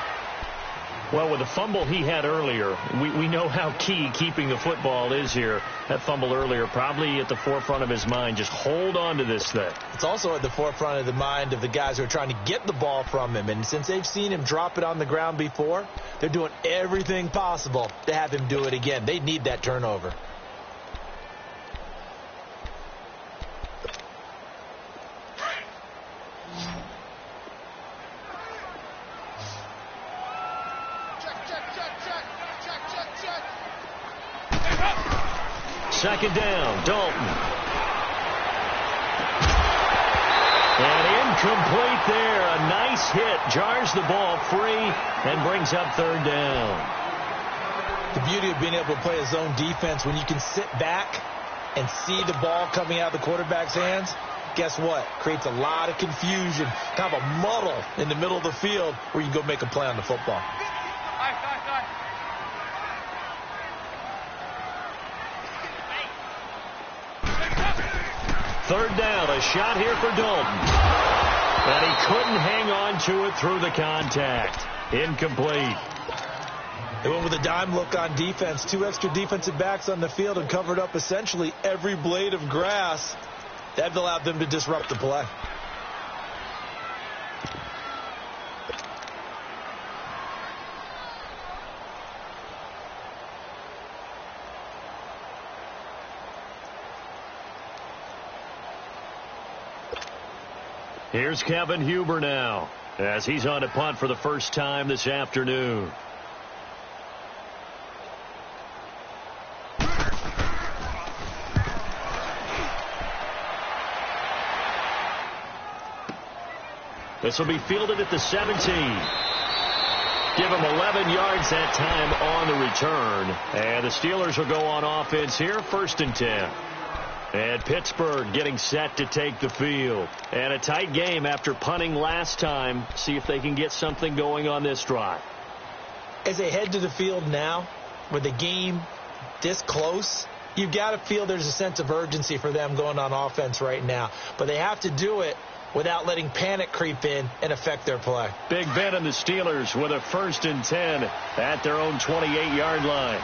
Well, with the fumble he had earlier, we know how key keeping the football is here. That fumble earlier probably at the forefront of his mind. Just hold on to this thing. It's also at the forefront of the mind of the guys who are trying to get the ball from him. And since they've seen him drop it on the ground before, they're doing everything possible to have him do it again. They need that turnover. Second down, Dalton. And incomplete there. A nice hit. Jars the ball free and brings up 3rd down. The beauty of being able to play a zone defense when you can sit back and see the ball coming out of the quarterback's hands, guess what? Creates a lot of confusion, kind of a muddle in the middle of the field where you can go make a play on the football. Third down, a shot here for Dalton. And he couldn't hang on to it through the contact. Incomplete. They went with a dime look on defense. 2 extra defensive backs on the field and covered up essentially every blade of grass. That allowed them to disrupt the play. Here's Kevin Huber now as he's on a punt for the first time this afternoon. This will be fielded at the 17. Give him 11 yards that time on the return. And the Steelers will go on offense here, 1st and 10. And Pittsburgh getting set to take the field. And a tight game after punting last time. See if they can get something going on this drive. As they head to the field now, with the game this close, you've got to feel there's a sense of urgency for them going on offense right now. But they have to do it without letting panic creep in and affect their play. Big Ben and the Steelers with a 1st and 10 at their own 28-yard line.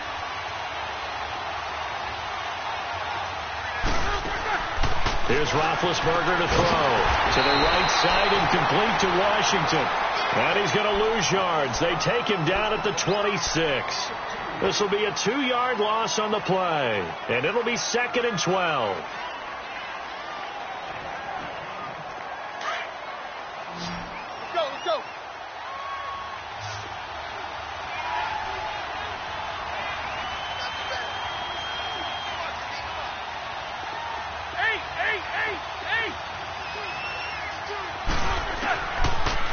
Here's Roethlisberger to throw. To the right side and complete to Washington. And he's going to lose yards. They take him down at the 26. This will be a 2-yard loss on the play. And it'll be 2nd and 12. Let's go.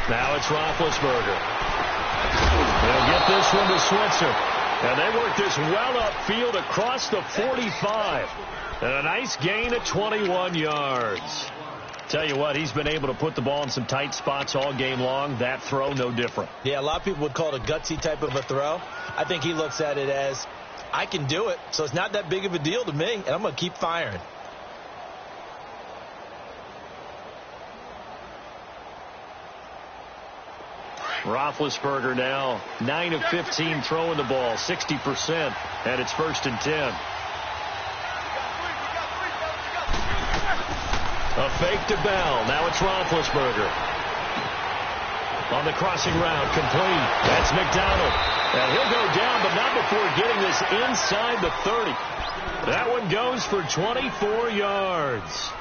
Now it's Roethlisberger. They'll get this one to Switzer. And they work this well upfield across the 45. And a nice gain of 21 yards. Tell you what, he's been able to put the ball in some tight spots all game long. That throw, no different. Yeah, a lot of people would call it a gutsy type of a throw. I think he looks at it as, I can do it, so it's not that big of a deal to me, and I'm going to keep firing. Roethlisberger now 9 of 15 throwing the ball, 60%, and it's 1st and 10. A fake to Bell. Now it's Roethlisberger. On the crossing route, complete. That's McDonald. And he'll go down, but not before getting this inside the 30. That one goes for 24 yards.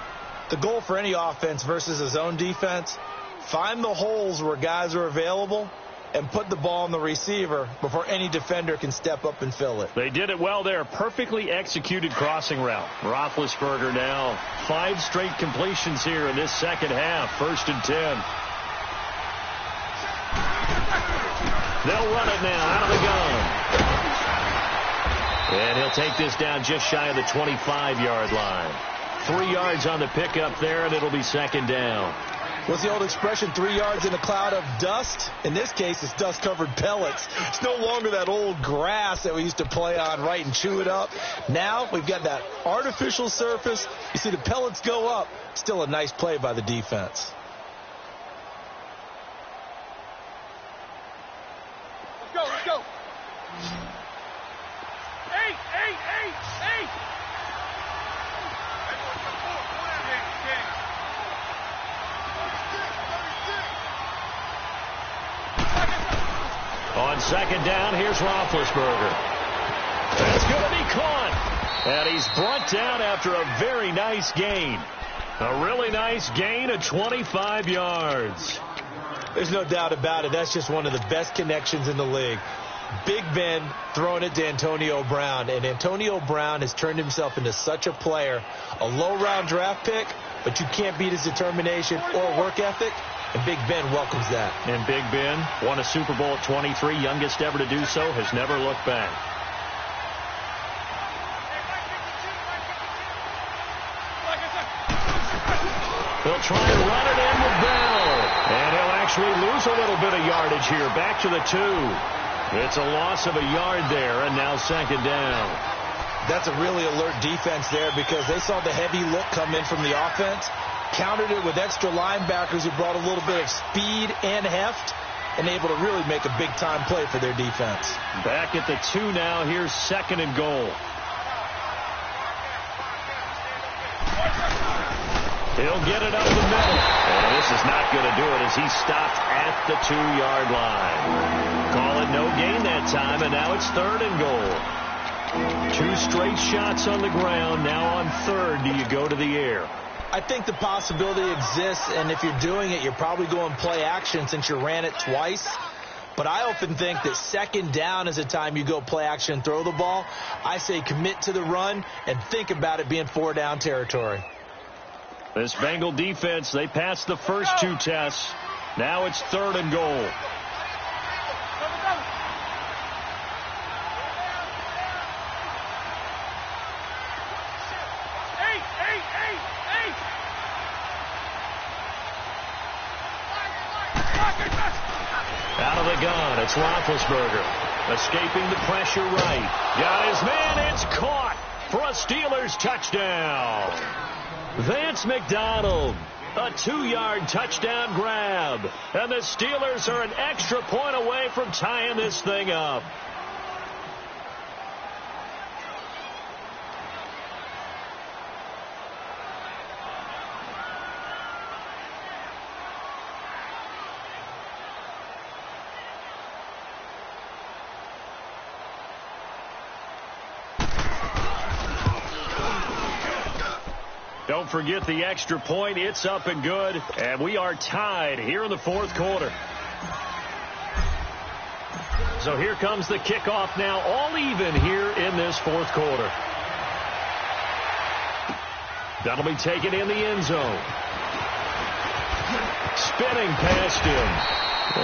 The goal for any offense versus a zone defense, find the holes where guys are available and put the ball on the receiver before any defender can step up and fill it. They did it well there. Perfectly executed crossing route. Roethlisberger now 5 straight completions here in this second half. 1st and 10. They'll run it now out of the gun. And he'll take this down just shy of the 25-yard line. 3 yards on the pickup there, and it'll be 2nd down. What's the old expression, 3 yards in a cloud of dust? In this case, it's dust-covered pellets. It's no longer that old grass that we used to play on, right, and chew it up. Now we've got that artificial surface. You see the pellets go up. Still a nice play by the defense. Let's go. 8. On 2nd down, here's Roethlisberger. That's going to be caught. And he's brought down after a very nice gain. A really nice gain of 25 yards. There's no doubt about it. That's just one of the best connections in the league. Big Ben throwing it to Antonio Brown. And Antonio Brown has turned himself into such a player. A low-round draft pick, but you can't beat his determination or work ethic. And Big Ben welcomes that. And Big Ben won a Super Bowl at 23, youngest ever to do so, has never looked back. They'll try and run it in with Bell. And he'll actually lose a little bit of yardage here. Back to the 2. It's a loss of a yard there, and now 2nd down. That's a really alert defense there because they saw the heavy look come in from the offense. Countered it with extra linebackers who brought a little bit of speed and heft and able to really make a big-time play for their defense. Back at the 2 now. Here's 2nd and goal. He'll get it up the middle. And this is not going to do it as he stopped at the 2-yard line. Call it no gain that time, and now it's 3rd and goal. 2 straight shots on the ground. Now on 3rd, do you go to the air? I think the possibility exists, and if you're doing it, you're probably going play action since you ran it twice. But I often think that 2nd down is a time you go play action and throw the ball. I say commit to the run and think about it being 4-down territory. This Bengal defense, they passed the first 2 tests. Now it's 3rd and goal. Out of the gun, it's Roethlisberger. Escaping the pressure right. Got his man, it's caught for a Steelers touchdown. Vance McDonald, a 2-yard touchdown grab. And the Steelers are an extra point away from tying this thing up. Don't forget the extra point. It's up and good. And we are tied here in the 4th quarter. So here comes the kickoff now, all even here in this 4th quarter. That'll be taken in the end zone. Spinning past him.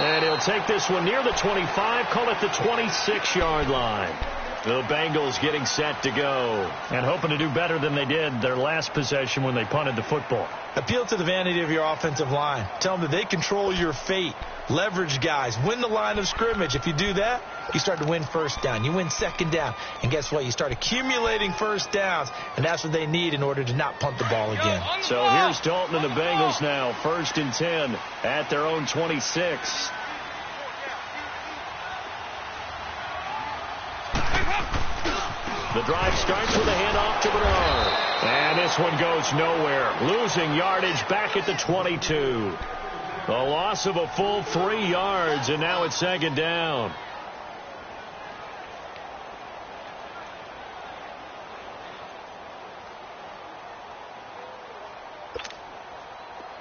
And he'll take this one near the 25, call it the 26-yard line. The Bengals getting set to go. And hoping to do better than they did their last possession when they punted the football. Appeal to the vanity of your offensive line. Tell them that they control your fate. Leverage guys. Win the line of scrimmage. If you do that, you start to win first down. You win second down. And guess what? You start accumulating first downs. And that's what they need in order to not punt the ball again. So here's Dalton and the Bengals now. 1st and 10 at their own 26. The drive starts with a handoff to Bernard. And this one goes nowhere. Losing yardage back at the 22. A loss of a full 3 yards, and now it's 2nd down.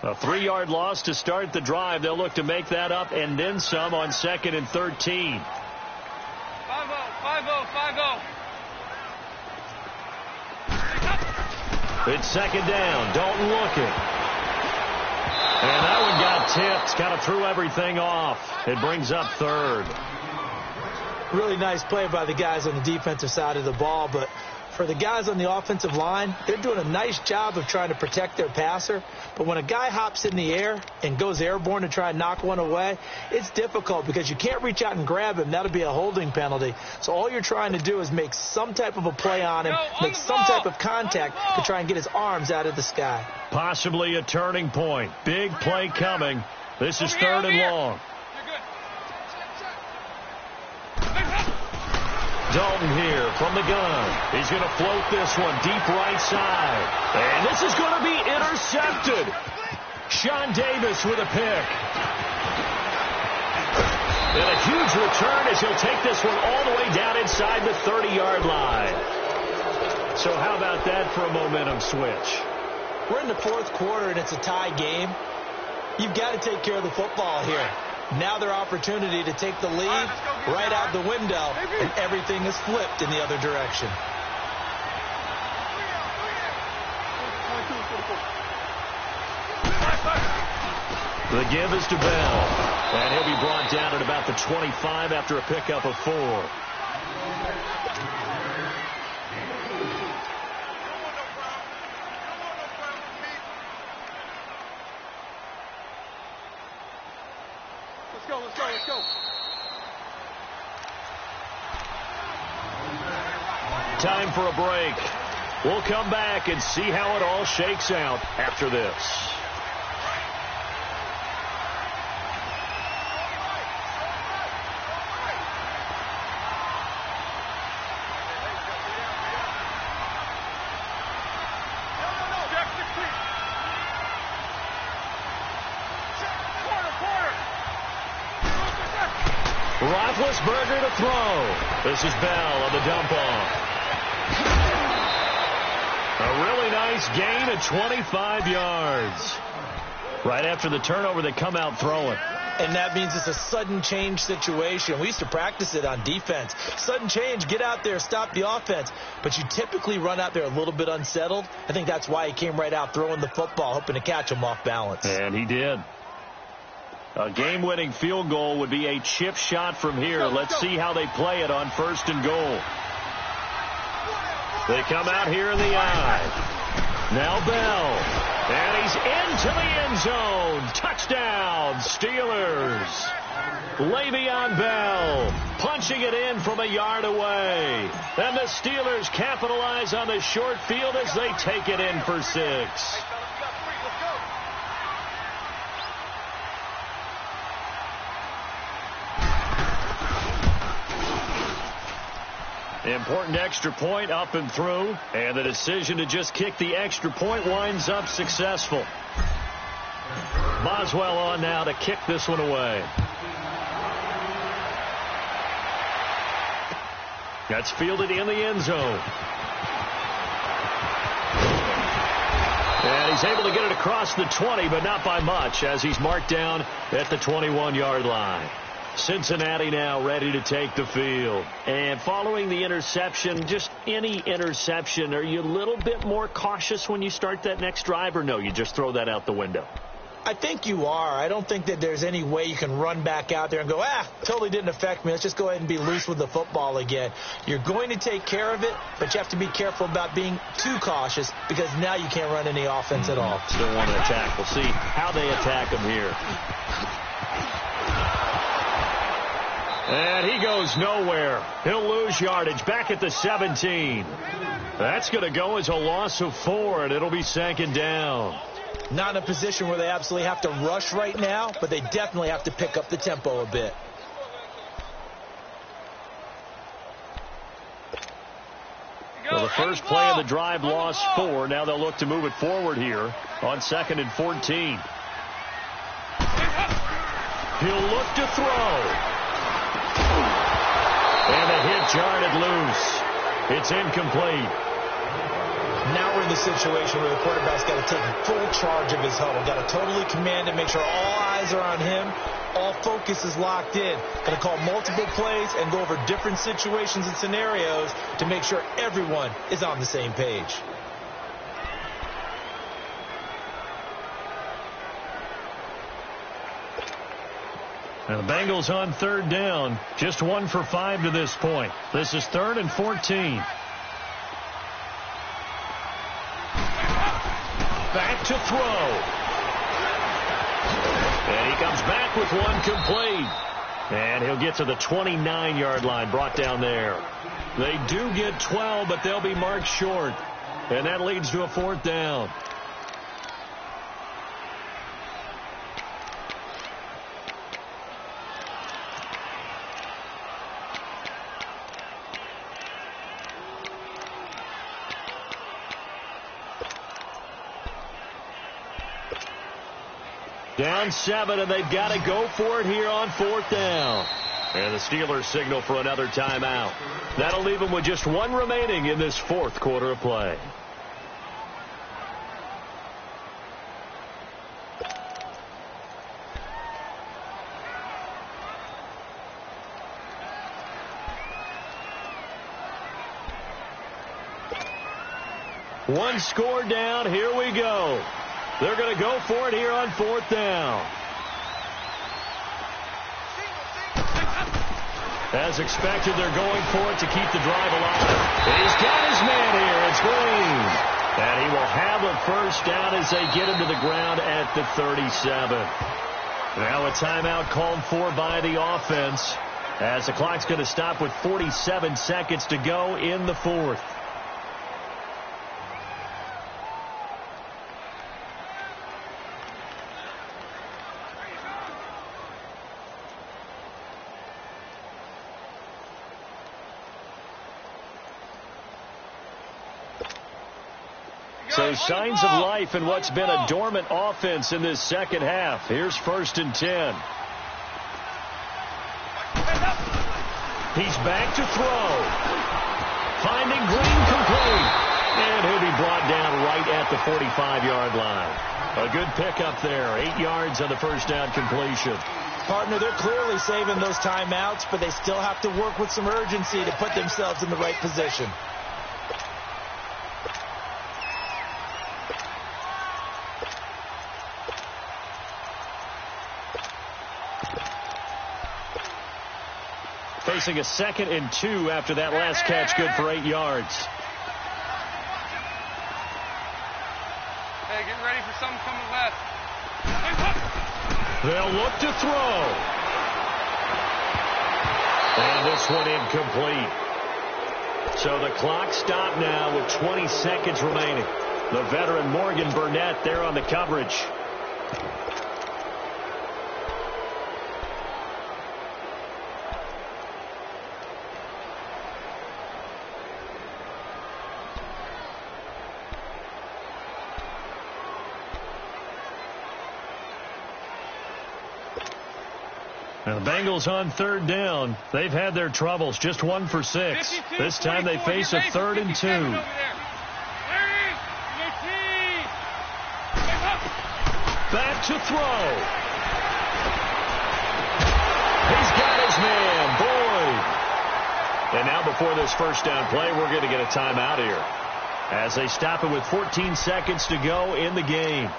A 3-yard loss to start the drive. They'll look to make that up and then some on 2nd and 13. 5-0, 5-0, 5-0. It's 2nd down. Dalton looking. And that one got tipped. Kind of threw everything off. It brings up 3rd. Really nice play by the guys on the defensive side of the ball, but for the guys on the offensive line, they're doing a nice job of trying to protect their passer. But when a guy hops in the air and goes airborne to try and knock one away, it's difficult because you can't reach out and grab him. That'll be a holding penalty. So all you're trying to do is make some type of a play on him, make some type of contact to try and get his arms out of the sky. Possibly a turning point. Big play coming. This is 3rd and long. Dalton here from the gun. He's going to float this one deep right side. And this is going to be intercepted. Sean Davis with a pick. And a huge return as he'll take this one all the way down inside the 30-yard line. So how about that for a momentum switch? We're in the 4th quarter and it's a tie game. You've got to take care of the football here. Now their opportunity to take the lead right out the window, and everything is flipped in the other direction. The give is to Bell, and he'll be brought down at about the 25 after a pickup of 4. Let's go. Time for a break. We'll come back and see how it all shakes out after this. Roethlisberger to throw. This is Bell on the dump off. A really nice gain of 25 yards. Right after the turnover, they come out throwing. And that means it's a sudden change situation. We used to practice it on defense. Sudden change, get out there, stop the offense. But you typically run out there a little bit unsettled. I think that's why he came right out throwing the football, hoping to catch him off balance. And he did. A game-winning field goal would be a chip shot from here. Let's see how they play it on 1st and goal. They come out here in the eye. Now Bell. And he's into the end zone. Touchdown, Steelers. Le'Veon Bell punching it in from a yard away. And the Steelers capitalize on the short field as they take it in for 6. Important extra point up and through, and the decision to just kick the extra point winds up successful. Boswell on now to kick this one away. That's fielded in the end zone. And he's able to get it across the 20, but not by much, as he's marked down at the 21-yard line. Cincinnati now ready to take the field. And following the interception, just any interception, are you a little bit more cautious when you start that next drive, or no, you just throw that out the window? I think you are. I don't think that there's any way you can run back out there and go, totally didn't affect me. Let's just go ahead and be loose with the football again. You're going to take care of it, but you have to be careful about being too cautious because now you can't run any offense at all. Still want to attack. We'll see how they attack him here. And he goes nowhere. He'll lose yardage back at the 17. That's going to go as a loss of 4, and it'll be 2nd down. Not in a position where they absolutely have to rush right now, but they definitely have to pick up the tempo a bit. Well, the first play of the drive lost 4. Now they'll look to move it forward here on 2nd and 14. He'll look to throw. And the hit jarred loose. It's incomplete. Now we're in the situation where the quarterback's got to take full charge of his huddle. Got to totally command it, make sure all eyes are on him. All focus is locked in. Going to call multiple plays and go over different situations and scenarios to make sure everyone is on the same page. And the Bengals on 3rd down. Just 1 for 5 to this point. This is 3rd and 14. Back to throw. And he comes back with 1 complete. And he'll get to the 29-yard line, brought down there. They do get 12, but they'll be marked short. And that leads to a 4th down. Down 7, and they've got to go for it here on 4th down. And the Steelers signal for another timeout. That'll leave them with just 1 remaining in this 4th quarter of play. One score down. Here we go. They're going to go for it here on 4th down. As expected, they're going for it to keep the drive alive. He's got his man here. It's Green. And he will have a first down as they get him to the ground at the 37. Now a timeout called for by the offense as the clock's going to stop with 47 seconds to go in the 4th. So signs of life in what's been a dormant offense in this second half. Here's 1st and 10. He's back to throw. Finding Green complete. And he'll be brought down right at the 45-yard line. A good pickup there. 8 yards on the first down completion. Partner, they're clearly saving those timeouts, but they still have to work with some urgency to put themselves in the right position. Facing a 2nd and 2 after that last catch, good for 8 yards. Hey, get ready for something coming left. They'll look to throw. And this one incomplete. So the clock stopped now with 20 seconds remaining. The veteran Morgan Burnett there on the coverage. And the Bengals on 3rd down. They've had their troubles. Just 1 for 6. This time they face a 3rd and 2. Back to throw. He's got his man, Boyd. And now before this first down play, we're going to get a timeout here as they stop it with 14 seconds to go in the game.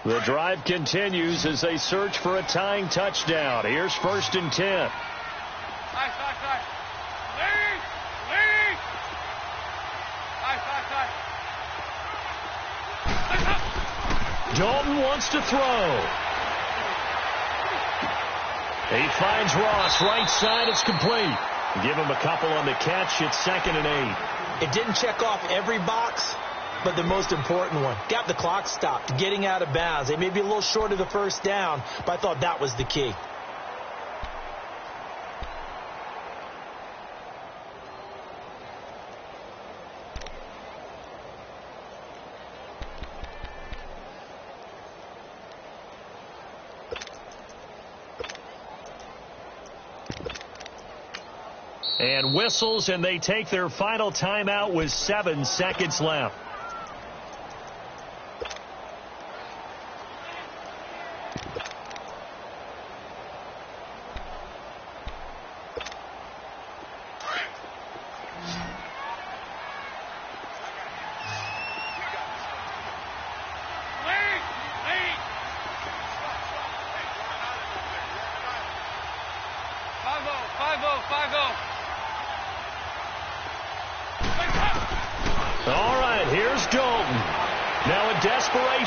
The drive continues as they search for a tying touchdown. Here's 1st and 10. Nice. Lead. Nice. Dalton wants to throw. He finds Ross right side. It's complete. Give him a couple on the catch. It's 2nd and 8. It didn't check off every box, but the most important one. Got the clock stopped, getting out of bounds. They may be a little short of the 1st down, but I thought that was the key. And whistles, and they take their final timeout with 7 seconds left.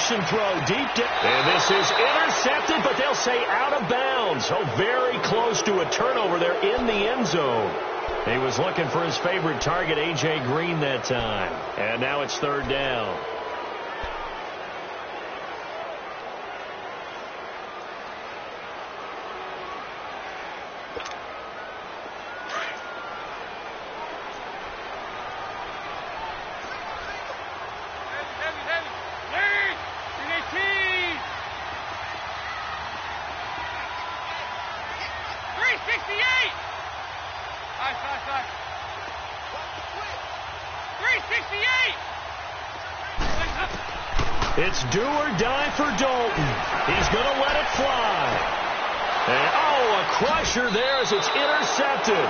Throw deep and this is intercepted, but they'll say out of bounds. So very close to a turnover there in the end zone. He was looking for his favorite target, A.J. Green, that time. And now it's 3rd down. It's do or die for Dalton. He's going to let it fly. And, a crusher there as it's intercepted.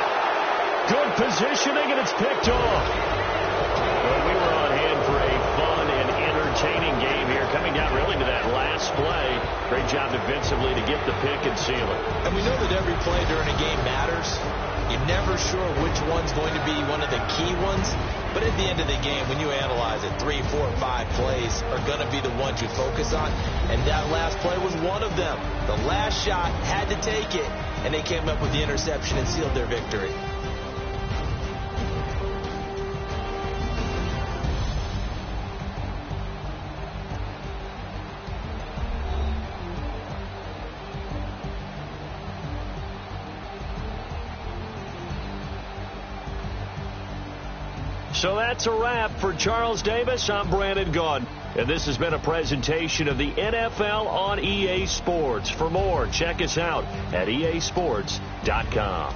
Good positioning, and it's picked off. Well, we were on hand for a fun and entertaining game here, coming down really to that last play. Great job defensively to get the pick and seal it. And we know that every play during a game matters. You're never sure which one's going to be one of the key ones. But at the end of the game, when you analyze it, 3, 4, 5 plays are going to be the ones you focus on. And that last play was one of them. The last shot had to take it, and they came up with the interception and sealed their victory. So that's a wrap for Charles Davis. I'm Brandon Gaudin, and this has been a presentation of the NFL on EA Sports. For more, check us out at easports.com.